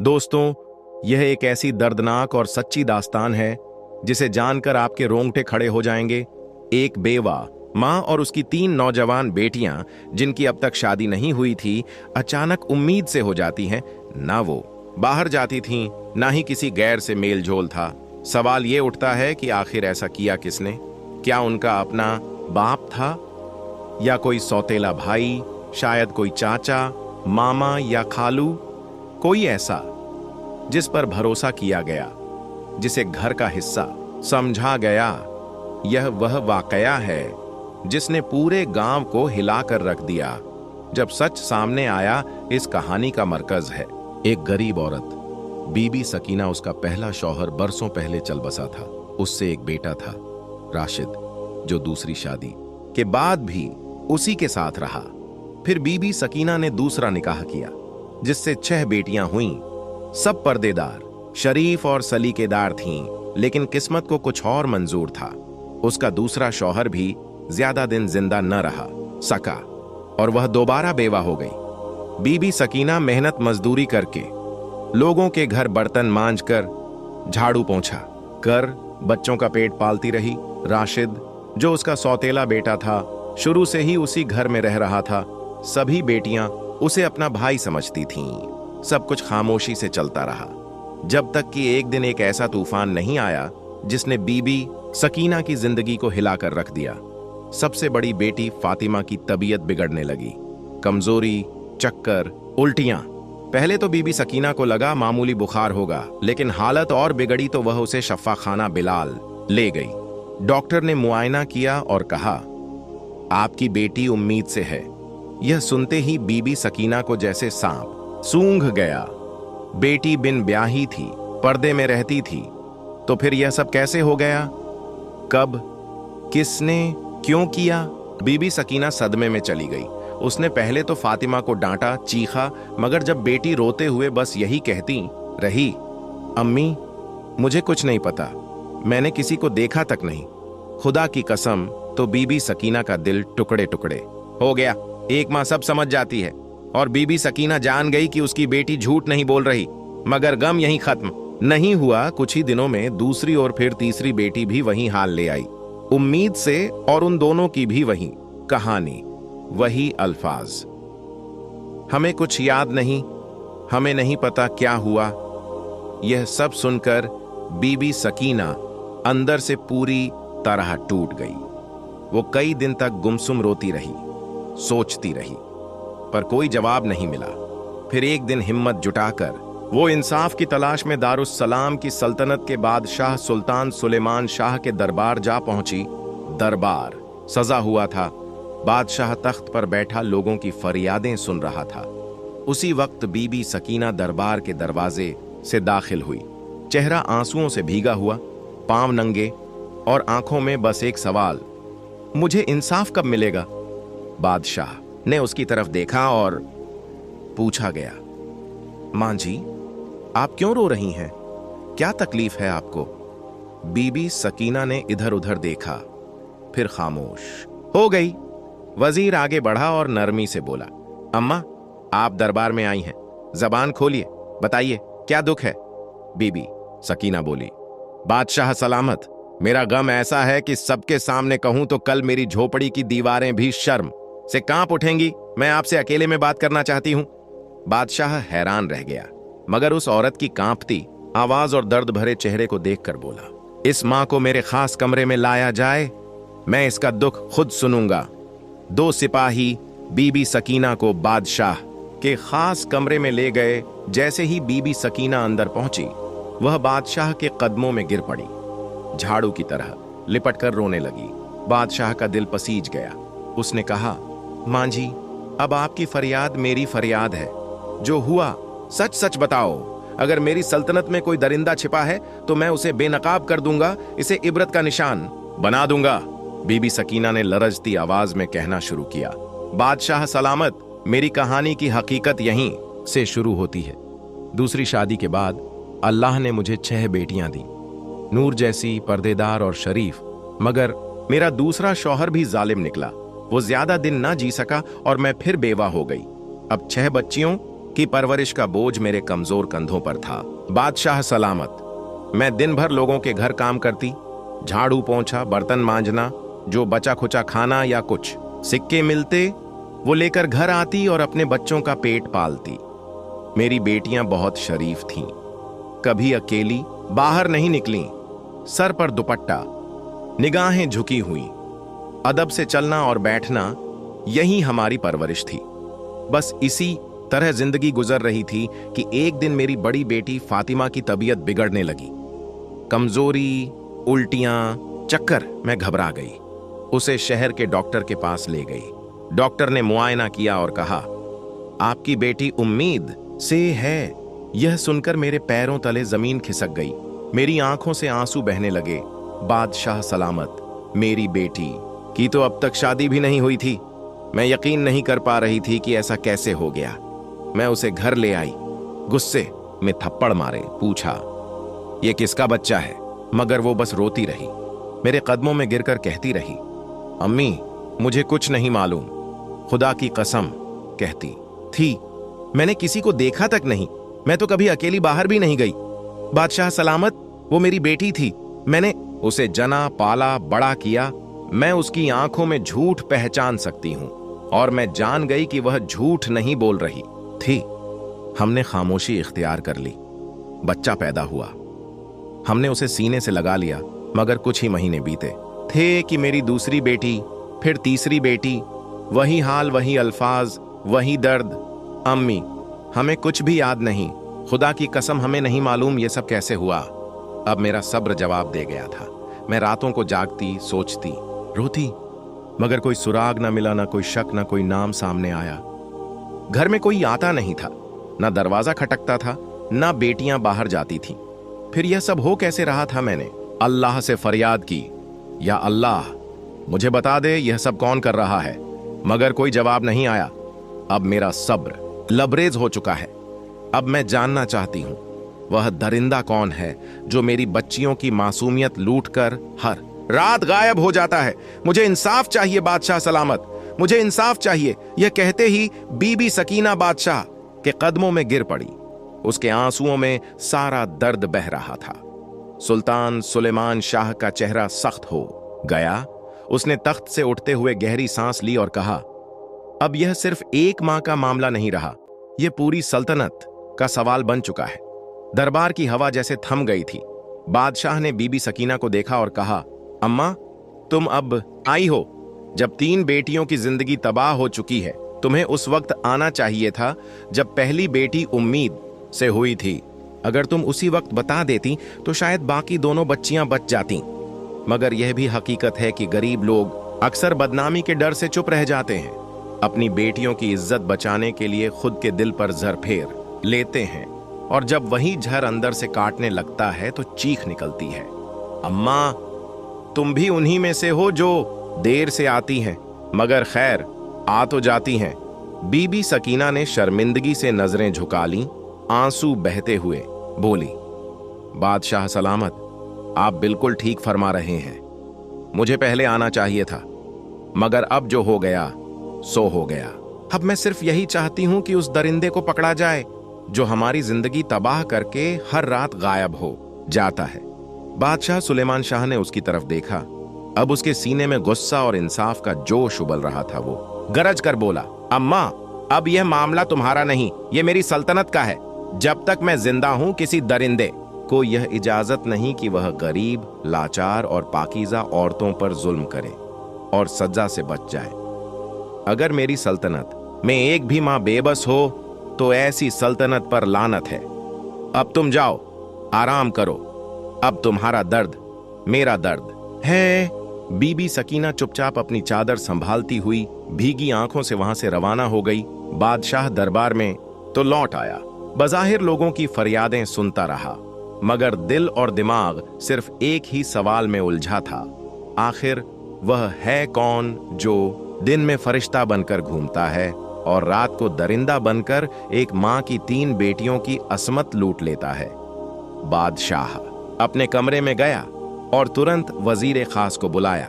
दोस्तों, यह एक ऐसी दर्दनाक और सच्ची दास्तान है जिसे जानकर आपके रोंगटे खड़े हो जाएंगे। एक बेवा माँ और उसकी 3 नौजवान बेटियां, जिनकी अब तक शादी नहीं हुई थी, अचानक उम्मीद से हो जाती हैं। ना वो बाहर जाती थीं, ना ही किसी गैर से मेल झोल था। सवाल ये उठता है कि आखिर ऐसा किया किसने? क्या उनका अपना बाप था, या कोई सौतेला भाई, शायद कोई चाचा, मामा या खालू? कोई ऐसा जिस पर भरोसा किया गया, जिसे घर का हिस्सा समझा गया। यह वह वाकया है जिसने पूरे गांव को हिलाकर रख दिया। जब सच सामने आया, इस कहानी का मरकज है एक गरीब औरत, बीबी सकीना। उसका पहला शौहर बरसों पहले चल बसा था। उससे एक बेटा था, राशिद, जो दूसरी शादी के बाद भी उसी के साथ रहा। फिर बीबी सकीना ने दूसरा निकाह किया, जिससे 6 बेटियां हुईं। सब पर्देदार, शरीफ और सलीकेदार थीं, लेकिन किस्मत को कुछ और मंजूर था। उसका दूसरा शौहर भी ज्यादा दिन जिंदा न रहा सका और वह दोबारा बेवा हो गई। बीबी सकीना मेहनत मजदूरी करके, लोगों के घर बर्तन मांज कर, झाड़ू पोंछा कर बच्चों का पेट पालती रही। राशिद, जो उसका सौतेला बेटा था, शुरू से ही उसी घर में रह रहा था। सभी बेटियां उसे अपना भाई समझती थीं। सब कुछ खामोशी से चलता रहा, जब तक कि एक दिन एक ऐसा तूफान नहीं आया जिसने बीबी सकीना की जिंदगी को हिलाकर रख दिया। सबसे बड़ी बेटी फातिमा की तबीयत बिगड़ने लगी। कमजोरी, चक्कर, उल्टियां। पहले तो बीबी सकीना को लगा मामूली बुखार होगा, लेकिन हालत और बिगड़ी तो वह उसे शफ़ाखाना बिलाल ले गई। डॉक्टर ने मुआयना किया और कहा, आपकी बेटी उम्मीद से है। यह सुनते ही बीबी सकीना को जैसे सांप सूंघ गया। बेटी बिन ब्याही थी, पर्दे में रहती थी, तो फिर यह सब कैसे हो गया? कब, किसने, क्यों किया? बीबी सकीना सदमे में चली गई। उसने पहले तो फातिमा को डांटा, चीखा, मगर जब बेटी रोते हुए बस यही कहती रही, अम्मी, मुझे कुछ नहीं पता, मैंने किसी को देखा तक नहीं, खुदा की कसम, तो बीबी सकीना का दिल टुकड़े टुकड़े हो गया। एक माँ सब समझ जाती है, और बीबी सकीना जान गई कि उसकी बेटी झूठ नहीं बोल रही। मगर गम यहीं खत्म नहीं हुआ। कुछ ही दिनों में दूसरी और फिर तीसरी बेटी भी वही हाल ले आई, उम्मीद से, और उन दोनों की भी वही कहानी, वही अल्फाज। हमें कुछ याद नहीं, हमें नहीं पता क्या हुआ। यह सब सुनकर बीबी सकीना अंदर से पूरी तरह टूट गई। वो कई दिन तक गुमसुम रोती रही, सोचती रही, पर कोई जवाब नहीं मिला। फिर एक दिन हिम्मत जुटाकर वो इंसाफ की तलाश में दारुस्सलाम की सल्तनत के बादशाह सुल्तान सुलेमान शाह के दरबार जा पहुंची। दरबार सजा हुआ था। बादशाह तख्त पर बैठा लोगों की फरियादें सुन रहा था। उसी वक्त बीबी सकीना दरबार के दरवाजे से दाखिल हुई। चेहरा आंसुओं से भीगा हुआ, पांव नंगे, और आंखों में बस एक सवाल, मुझे इंसाफ कब मिलेगा? बादशाह ने उसकी तरफ देखा और पूछा गया, मां जी, आप क्यों रो रही हैं? क्या तकलीफ है आपको? बीबी सकीना ने इधर उधर देखा, फिर खामोश हो गई। वजीर आगे बढ़ा और नरमी से बोला, अम्मा, आप दरबार में आई हैं, जबान खोलिए, बताइए क्या दुख है? बीबी सकीना बोली, बादशाह सलामत, मेरा गम ऐसा है कि सबके सामने कहूं तो कल मेरी झोपड़ी की दीवारें भी शर्म से कांप उठेंगी। मैं आपसे अकेले में बात करना चाहती हूं। बादशाह हैरान रह गया, मगर उस औरत की कांपती आवाज और दर्द भरे चेहरे को देखकर बोला, इस मां को मेरे खास कमरे में लाया जाए, मैं इसका दुख खुद सुनूंगा। 2 सिपाही बीबी सकीना को बादशाह के खास कमरे में ले गए। जैसे ही बीबी सकीना अंदर पहुंची, वह बादशाह के कदमों में गिर पड़ी, झाड़ू की तरह लिपट कर रोने लगी। बादशाह का दिल पसीज गया। उसने कहा, मां जी, अब आपकी फरियाद मेरी फरियाद है। जो हुआ सच सच बताओ। अगर मेरी सल्तनत में कोई दरिंदा छिपा है तो मैं उसे बेनकाब कर दूंगा, इसे इबरत का निशान बना दूंगा। बीबी सकीना ने लरजती आवाज में कहना शुरू किया, बादशाह सलामत, मेरी कहानी की हकीकत यहीं से शुरू होती है। दूसरी शादी के बाद अल्लाह ने मुझे 6 बेटियां दी, नूर जैसी, पर्देदार और शरीफ। मगर मेरा दूसरा शौहर भी जालिम निकला। वो ज्यादा दिन ना जी सका और मैं फिर बेवा हो गई। अब 6 बच्चियों कि परवरिश का बोझ मेरे कमजोर कंधों पर था। बादशाह सलामत। मैं दिन भर लोगों के घर काम करती, झाड़ू पोंछा, बर्तन मांजना, जो बचा खुचा खाना या कुछ सिक्के मिलते वो लेकर घर आती और अपने बच्चों का पेट पालती। मेरी बेटियां बहुत शरीफ थीं, कभी अकेली बाहर नहीं निकली, सर पर दुपट्टा, निगाहें झुकी हुई, अदब से चलना और बैठना, यही हमारी परवरिश थी। बस इसी तरह जिंदगी गुजर रही थी कि एक दिन मेरी बड़ी बेटी फातिमा की तबीयत बिगड़ने लगी। कमजोरी, उल्टियां, चक्कर। मैं घबरा गई, उसे शहर के डॉक्टर के पास ले गई। डॉक्टर ने मुआयना किया और कहा, आपकी बेटी उम्मीद से है। यह सुनकर मेरे पैरों तले जमीन खिसक गई, मेरी आंखों से आंसू बहने लगे। बादशाह सलामत, मेरी बेटी की तो अब तक शादी भी नहीं हुई थी। मैं यकीन नहीं कर पा रही थी कि ऐसा कैसे हो गया। मैं उसे घर ले आई, गुस्से में थप्पड़ मारे, पूछा, यह किसका बच्चा है? मगर वो बस रोती रही, मेरे कदमों में गिरकर कहती रही, अम्मी मुझे कुछ नहीं मालूम, खुदा की कसम कहती थी, मैंने किसी को देखा तक नहीं, मैं तो कभी अकेली बाहर भी नहीं गई। बादशाह सलामत, वो मेरी बेटी थी, मैंने उसे जना पाला बड़ा किया। मैं उसकी आंखों में झूठ पहचान सकती हूं और मैं जान गई कि वह झूठ नहीं बोल रही थी। हमने खामोशी इख्तियार कर ली। बच्चा पैदा हुआ, हमने उसे सीने से लगा लिया, मगर कुछ ही महीने बीते थे कि मेरी दूसरी बेटी, फिर तीसरी बेटी, वही हाल, वही अल्फाज, वही दर्द। अम्मी हमें कुछ भी याद नहीं, खुदा की कसम हमें नहीं मालूम ये सब कैसे हुआ। अब मेरा सब्र जवाब दे गया था। मैं रातों को जागती, सोचती, रोती, मगर कोई सुराग ना मिला, ना कोई शक, ना कोई नाम सामने आया। घर में कोई आता नहीं था, ना दरवाजा खटकता था, ना बेटियां बाहर जाती थीं। फिर यह सब हो कैसे रहा था? मैंने अल्लाह से फरियाद की, या अल्लाह मुझे बता दे यह सब कौन कर रहा है, मगर कोई जवाब नहीं आया। अब मेरा सब्र लबरेज हो चुका है। अब मैं जानना चाहती हूं वह दरिंदा कौन है जो मेरी बच्चियों की मासूमियत लूटकर हर रात गायब हो जाता है। मुझे इंसाफ चाहिए बादशाह सलामत, मुझे इंसाफ चाहिए। यह कहते ही बीबी सकीना बादशाह के कदमों में गिर पड़ी। उसके आंसुओं में सारा दर्द बह रहा था। सुल्तान सुलेमान शाह का चेहरा सख्त हो गया। उसने तख्त से उठते हुए गहरी सांस ली और कहा, अब यह सिर्फ एक मां का मामला नहीं रहा, यह पूरी सल्तनत का सवाल बन चुका है। दरबार की हवा जैसे थम गई थी। बादशाह ने बीबी सकीना को देखा और कहा, अम्मा तुम अब आई हो। जब 3 बेटियों की जिंदगी तबाह हो चुकी है, तुम्हें उस वक्त आना चाहिए था जब पहली बेटी उम्मीद से हुई थी। अगर तुम उसी वक्त बता देती तो शायद बाकी दोनों बच्चियां बच जाती। मगर यह भी हकीकत है कि गरीब लोग अक्सर बदनामी के डर से चुप रह जाते हैं। अपनी बेटियों की इज्जत बचाने के लिए खुद के दिल पर जर फेर लेते हैं, और जब वही झर अंदर से काटने लगता है तो चीख निकलती है। अम्मा तुम भी उन्हीं में से हो जो देर से आती हैं, मगर खैर आ तो जाती हैं। बीबी सकीना ने शर्मिंदगी से नजरें झुका लीं, आंसू बहते हुए बोली, बादशाह सलामत, आप बिल्कुल ठीक फरमा रहे हैं। मुझे पहले आना चाहिए था, मगर अब जो हो गया सो हो गया। अब मैं सिर्फ यही चाहती हूं कि उस दरिंदे को पकड़ा जाए जो हमारी जिंदगी तबाह करके हर रात गायब हो जाता है। बादशाह सुलेमान शाह ने उसकी तरफ देखा। अब उसके सीने में गुस्सा और इंसाफ का जोश उबल रहा था। वो गरज कर बोला, अम्मा अब यह मामला तुम्हारा नहीं, यह मेरी सल्तनत का है। जब तक मैं जिंदा हूं किसी दरिंदे को यह इजाजत नहीं कि वह गरीब, लाचार और पाकीज़ा औरतों पर जुल्म करे और सजा से बच जाए। अगर मेरी सल्तनत में एक भी मां बेबस हो तो ऐसी सल्तनत पर लानत है। अब तुम जाओ, आराम करो। अब तुम्हारा दर्द मेरा दर्द है। बीबी सकीना चुपचाप अपनी चादर संभालती हुई भीगी आंखों से वहां से रवाना हो गई। बादशाह दरबार में तो लौट आया। बज़ाहिर लोगों की फरियादें सुनता रहा, मगर दिल और दिमाग सिर्फ एक ही सवाल में उलझा था। आखिर वह है कौन जो दिन में फरिश्ता बनकर घूमता है और रात को दरिंदा बनकर एक मां की 3 बेटियों की असमत लूट लेता है? बादशाह अपने कमरे में गया और तुरंत वजीर खास को बुलाया।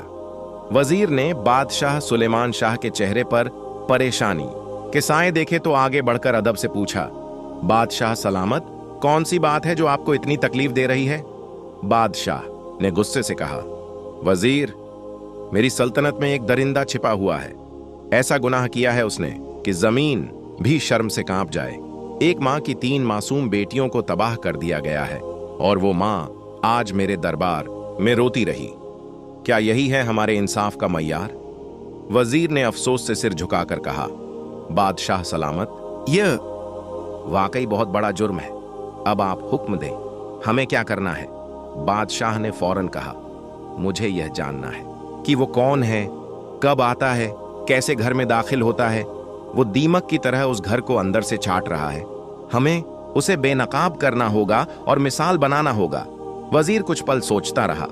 वजीर ने बादशाह सुलेमान शाह के चेहरे पर परेशानी के साए देखे तो आगे बढ़कर अदब से पूछा, बादशाह सलामत, कौन सी बात है जो आपको इतनी तकलीफ दे रही है? बादशाह ने गुस्से से कहा, वजीर, मेरी सल्तनत में एक दरिंदा छिपा हुआ है। ऐसा गुनाह किया है उसने कि जमीन भी शर्म से कांप जाए। एक मां की 3 मासूम बेटियों को तबाह कर दिया गया है और वो मां आज मेरे दरबार में रोती रही। क्या यही है हमारे इंसाफ का मय्यार? वजीर ने अफसोस से सिर झुकाकर कहा, बादशाह सलामत, यह वाकई बहुत बड़ा जुर्म है। अब आप हुक्म दें, हमें क्या करना है? बादशाह ने फौरन कहा, मुझे यह जानना है कि वो कौन है, कब आता है, कैसे घर में दाखिल होता है। वो दीमक की तरह उस घर को अंदर से चाट रहा है। हमें उसे बेनकाब करना होगा और मिसाल बनाना होगा। वजीर कुछ पल सोचता रहा,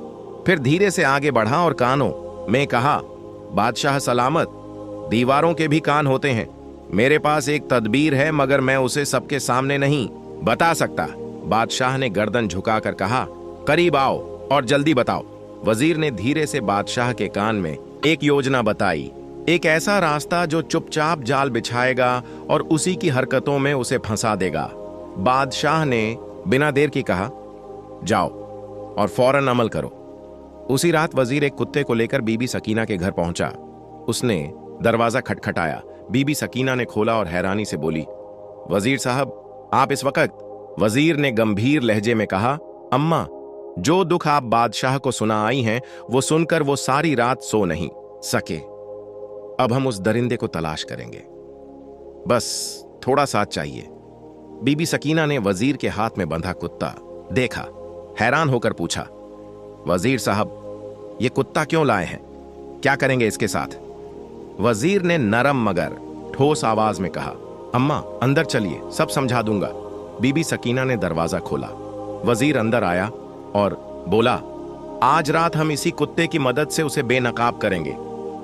फिर धीरे से आगे बढ़ा और कानों में कहा, बादशाह सलामत, दीवारों के भी कान होते हैं। मेरे पास एक तदबीर है, मगर मैं उसे सबके सामने नहीं बता सकता। बादशाह ने गर्दन झुकाकर कहा, करीब आओ और जल्दी बताओ। वजीर ने धीरे से बादशाह के कान में एक योजना बताई, एक ऐसा रास्ता जो चुपचाप जाल बिछाएगा और उसी की हरकतों में उसे फंसा देगा। बादशाह ने बिना देर की कहा, जाओ और फौरन अमल करो। उसी रात वजीर एक कुत्ते को लेकर बीबी सकीना के घर पहुंचा। उसने दरवाजा खटखटाया। बीबी सकीना ने खोला और हैरानी से बोली, वजीर साहब, आप इस वक्त? वजीर ने गंभीर लहजे में कहा, अम्मा, जो दुख आप बादशाह को सुना आई हैं, वो सुनकर वो सारी रात सो नहीं सके। अब हम उस दरिंदे को तलाश करेंगे, बस थोड़ा साथ चाहिए। बीबी सकीना ने वजीर के हाथ में बंधा कुत्ता देखा, हैरान होकर पूछा, वजीर साहब, ये कुत्ता क्यों लाए हैं? क्या करेंगे इसके साथ? वजीर ने नरम मगर ठोस आवाज में कहा, अम्मा, अंदर चलिए, सब समझा दूंगा। बीबी सकीना ने दरवाजा खोला। वजीर अंदर आया और बोला, आज रात हम इसी कुत्ते की मदद से उसे बेनकाब करेंगे।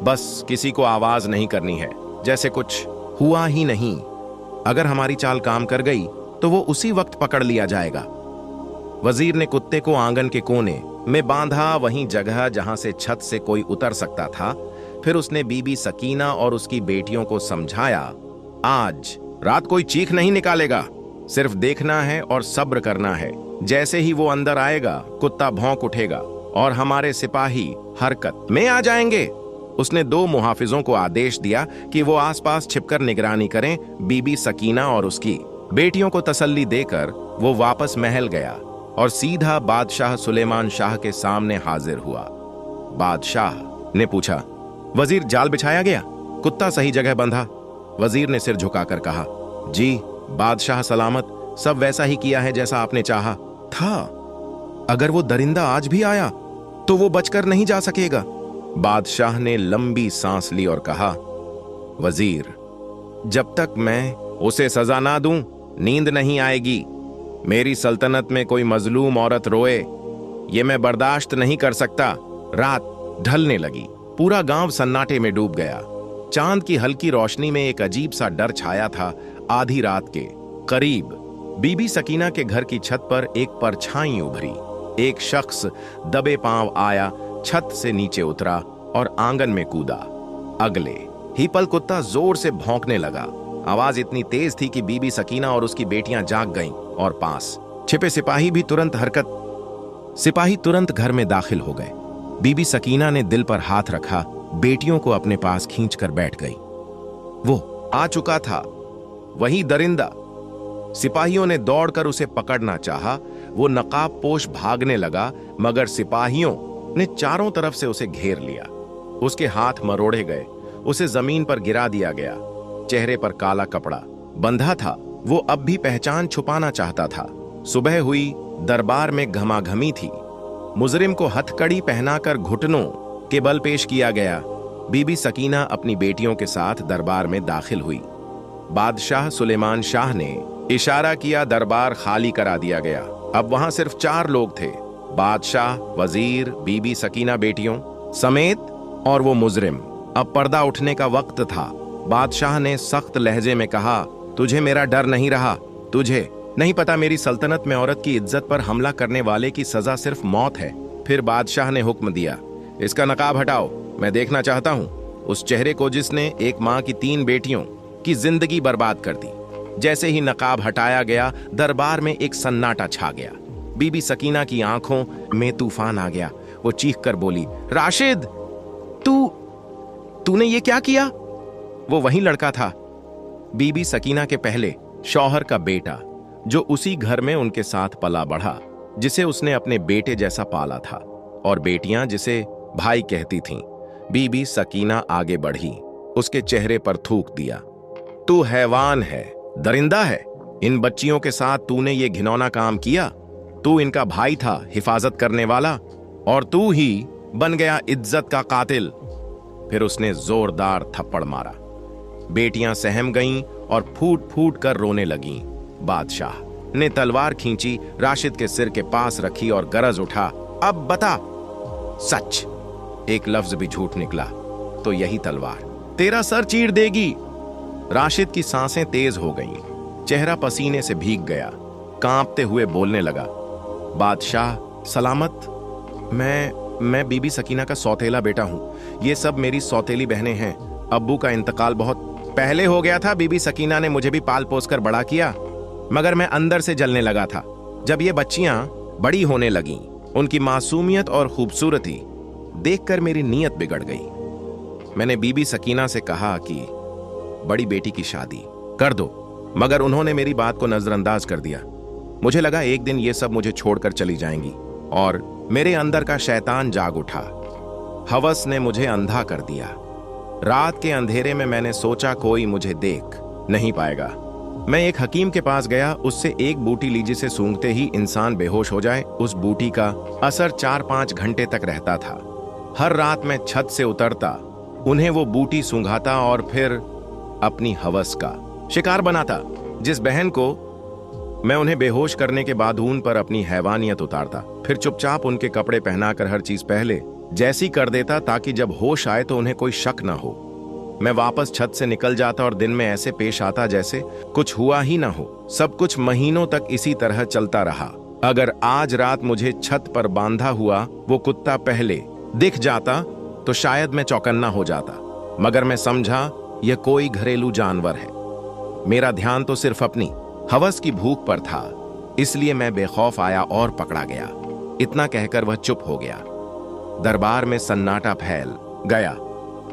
बस किसी को आवाज नहीं करनी है, जैसे कुछ हुआ ही नहीं। अगर हमारी चाल काम कर गई तो वो उसी वक्त पकड़ लिया जाएगा। वजीर ने कुत्ते को आंगन के कोने में बांधा, वहीं जगह जहां से छत से कोई उतर सकता था। फिर उसने बीबी सकीना और उसकी बेटियों को समझाया, आज रात कोई चीख नहीं निकालेगा, सिर्फ देखना है और सब्र करना है। जैसे ही वो अंदर आएगा, कुत्ता भौंक उठेगा और हमारे सिपाही हरकत में आ जाएंगे। उसने 2 मुहाफिजों को आदेश दिया कि वो आसपास छिपकर निगरानी करें। बीबी सकीना और उसकी बेटियों को तसल्ली देकर वो वापस महल गया और सीधा बादशाह सुलेमान शाह के सामने हाजिर हुआ। बादशाह ने पूछा, वजीर, जाल बिछाया गया, कुत्ता सही जगह बंधा? वजीर ने सिर झुकाकर कहा, जी बादशाह सलामत, सब वैसा ही किया है जैसा आपने चाहा था। अगर वो दरिंदा आज भी आया तो वो बचकर नहीं जा सकेगा। बादशाह ने लंबी सांस ली और कहा, वजीर, जब तक मैं उसे सजा ना दूं, नींद नहीं आएगी। मेरी सल्तनत में कोई मजलूम औरत रोए, ये मैं बर्दाश्त नहीं कर सकता। रात ढलने लगी, पूरा गांव सन्नाटे में डूब गया। चांद की हल्की रोशनी में एक अजीब सा डर छाया था। आधी रात के करीब बीबी सकीना के घर की छत पर एक परछाई उभरी। एक शख्स दबे पांव आया, छत से नीचे उतरा और आंगन में कूदा। अगले ही पल कुत्ता जोर से भौंकने लगा। आवाज इतनी तेज थी कि बीबी सकीना और उसकी बेटियां जाग गईं और पास छिपे सिपाही तुरंत घर में दाखिल हो गए। बीबी सकीना ने दिल पर हाथ रखा, बेटियों को अपने पास खींचकर बैठ गई। वो आ चुका था, वही दरिंदा। सिपाहियों ने दौड़कर उसे पकड़ना चाहा। वो नकाबपोश भागने लगा, मगर सिपाहियों ने चारों तरफ से उसे घेर लिया। उसके हाथ मरोड़े गए, उसे जमीन पर गिरा दिया गया। चेहरे पर काला कपड़ा बंधा था। वो अब भी पहचान छुपाना चाहता था। सुबह हुई, दरबार में घमाघमी थी। मुजरिम को हथकड़ी पहनाकर घुटनों के बल पेश किया गया। बीबी सकीना अपनी बेटियों के साथ दरबार में दाखिल हुई। बादशाह सुलेमान शाह ने इशारा किया, दरबार खाली करा दिया गया। अब वहां सिर्फ 4 लोग थे, बादशाह, वजीर, बीबी सकीना बेटियों समेत और वो मुजरिम। अब पर्दा उठने का वक्त था। बादशाह ने सख्त लहजे में कहा, तुझे मेरा डर नहीं रहा? तुझे नहीं पता मेरी सल्तनत में औरत की इज्जत पर हमला करने वाले की सजा सिर्फ मौत है। फिर बादशाह ने हुक्म दिया, इसका नकाब हटाओ, मैं देखना चाहता हूं उस चेहरे को जिसने एक मां की 3 बेटियों की जिंदगी बर्बाद कर दी। जैसे ही नकाब हटाया गया, दरबार में एक सन्नाटा छा गया। बीबी सकीना की आंखों में तूफान आ गया। वो चीख कर बोली, राशिद, तूने ये क्या किया? वो वही लड़का था, बीबी सकीना के पहले शौहर का बेटा, जो उसी घर में उनके साथ पला बढ़ा, जिसे उसने अपने बेटे जैसा पाला था, और बेटियां जिसे भाई कहती थीं। बीबी सकीना आगे बढ़ी, उसके चेहरे पर थूक दिया, तू हैवान है, दरिंदा है। इन बच्चियों के साथ तूने ये घिनौना काम किया। तू इनका भाई था, हिफाजत करने वाला, और तू ही बन गया इज्जत का कातिल। फिर उसने जोरदार थप्पड़ मारा। बेटियां सहम गईं और फूट फूट कर रोने लगीं। बादशाह ने तलवार खींची, राशिद के सिर के पास रखी और गरज उठा, अब बता सच। एक लफ्ज भी झूठ निकला तो यही तलवार तेरा सर चीर देगी। राशिद की सांसें तेज हो गईं, चेहरा पसीने से भीग गया, कांपते हुए बोलने लगा, बादशाह सलामत, मैं बीबी सकीना का सौतेला बेटा हूं। ये सब मेरी सौतेली बहनें हैं। अब्बू का इंतकाल बहुत पहले हो गया था। बीबी सकीना ने मुझे भी पाल पोस कर बड़ा किया, मगर मैं अंदर से जलने लगा था। जब ये बच्चियां बड़ी होने लगीं, उनकी मासूमियत और खूबसूरती देखकर मेरी नीयत बिगड़ गई। मैंने बीबी सकीना से कहा कि बड़ी बेटी की शादी कर दो, मगर उन्होंने मेरी बात को नजरअंदाज कर दिया। मुझे लगा एक दिन ये सब मुझे छोड़कर चली जाएंगी, और मेरे अंदर का शैतान जाग उठा। हवस ने मुझे अंधा कर दिया। रात के अंधेरे में मैंने सोचा कोई मुझे देख नहीं पाएगा। मैं एक हकीम के पास गया, उससे एक बूटी ली जिसे सूंघते ही इंसान बेहोश हो जाए। उस बूटी का असर 4-5 घंटे तक रहता था। हर रात मैं छत से उतरता, उन्हें वो बूटी सूंघाता और फिर अपनी हवस का शिकार बनाता। जिस बहन को मैं उन्हें बेहोश करने के बाद उन पर अपनी हैवानियत उतारता, फिर चुपचाप उनके कपड़े पहनाकर हर चीज पहले जैसी कर देता, ताकि जब होश आए तो उन्हें कोई शक ना हो। मैं वापस छत से निकल जाता और दिन में ऐसे पेश आता जैसे कुछ हुआ ही ना हो। सब कुछ महीनों तक इसी तरह चलता रहा। अगर आज रात मुझे छत पर बांधा हुआ वो कुत्ता पहले दिख जाता तो शायद मैं चौकन्ना हो जाता, मगर मैं समझा यह कोई घरेलू जानवर है। मेरा ध्यान तो सिर्फ अपनी हवस की भूख पर था, इसलिए मैं बेखौफ आया और पकड़ा गया। इतना कहकर वह चुप हो गया। दरबार में सन्नाटा फैल गया।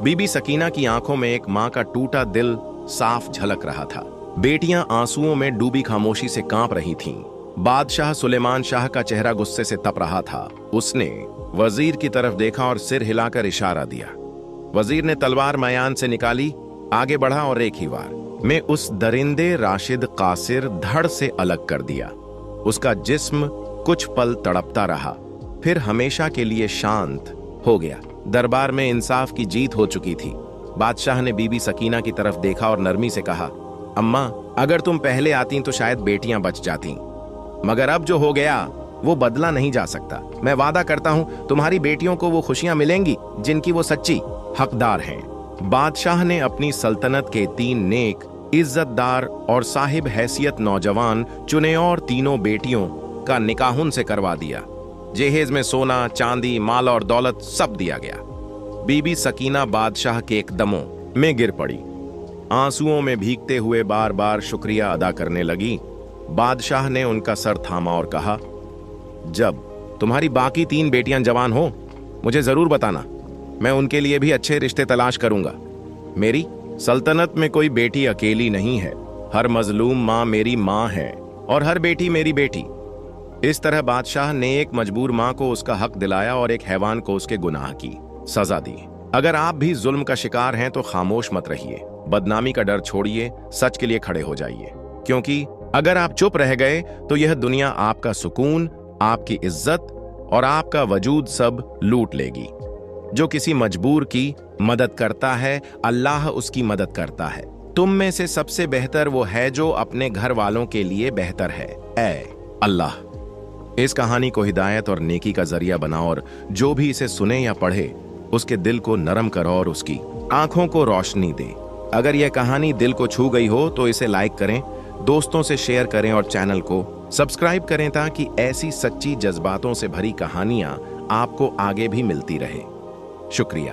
बीबी सकीना की आंखों में एक मां का टूटा दिल साफ झलक रहा था। बेटियां आंसुओं में डूबी खामोशी से कांप रही थीं। बादशाह सुलेमान शाह का चेहरा गुस्से से तप रहा था। उसने वजीर की तरफ देखा और सिर हिलाकर इशारा दिया। वजीर ने तलवार मयान से निकाली, आगे बढ़ा और एक ही वार में उस दरिंदे राशिद कासिर धड़ से अलग कर दिया। उसका जिस्म कुछ पल तड़पता रहा, फिर हमेशा के लिए शांत हो गया। दरबार में इंसाफ की जीत हो चुकी थी। बादशाह ने बीबी सकीना की तरफ देखा और नरमी से कहा, अम्मा, अगर तुम पहले आती तो शायद बेटियां बच जाती, मगर अब जो हो गया वो बदला नहीं जा सकता। मैं वादा करता हूं तुम्हारी बेटियों को वो खुशियां मिलेंगी जिनकी वो सच्ची हकदार हैं। बादशाह ने अपनी सल्तनत के 3 नेक, इज्जतदार और साहिब हैसियत नौजवान चुने और तीनों बेटियों का निकाह उनसे करवा दिया। जहेज में सोना, चांदी, माल और दौलत सब दिया गया। बीबी सकीना बादशाह के कदमों में गिर पड़ी, आंसुओं में भीगते हुए बार बार शुक्रिया अदा करने लगी। बादशाह ने उनका सर थामा और कहा, जब तुम्हारी बाकी 3 बेटियां जवान हो मुझे जरूर बताना, मैं उनके लिए भी अच्छे रिश्ते तलाश करूंगा। मेरी सल्तनत में कोई बेटी अकेली नहीं है। हर मजलूम माँ मेरी माँ है और हर बेटी मेरी बेटी। इस तरह बादशाह ने एक मजबूर माँ को उसका हक दिलाया और एक हैवान को उसके गुनाह की सजा दी। अगर आप भी जुल्म का शिकार हैं तो खामोश मत रहिए, बदनामी का डर छोड़िए, सच के लिए खड़े हो जाइए, क्योंकि अगर आप चुप रह गए तो यह दुनिया आपका सुकून, आपकी इज्जत और आपका वजूद सब लूट लेगी। जो किसी मजबूर की मदद करता है, अल्लाह उसकी मदद करता है। तुम में से सबसे बेहतर वो है जो अपने घर वालों के लिए बेहतर है। ऐ अल्लाह, इस कहानी को हिदायत और नेकी का जरिया बना और जो भी इसे सुने या पढ़े उसके दिल को नरम करो और उसकी आंखों को रोशनी दे। अगर यह कहानी दिल को छू गई हो तो इसे लाइक करें, दोस्तों से शेयर करें और चैनल को सब्सक्राइब करें ताकि ऐसी सच्ची जज्बातों से भरी कहानियां आपको आगे भी मिलती रहे। शुक्रिया।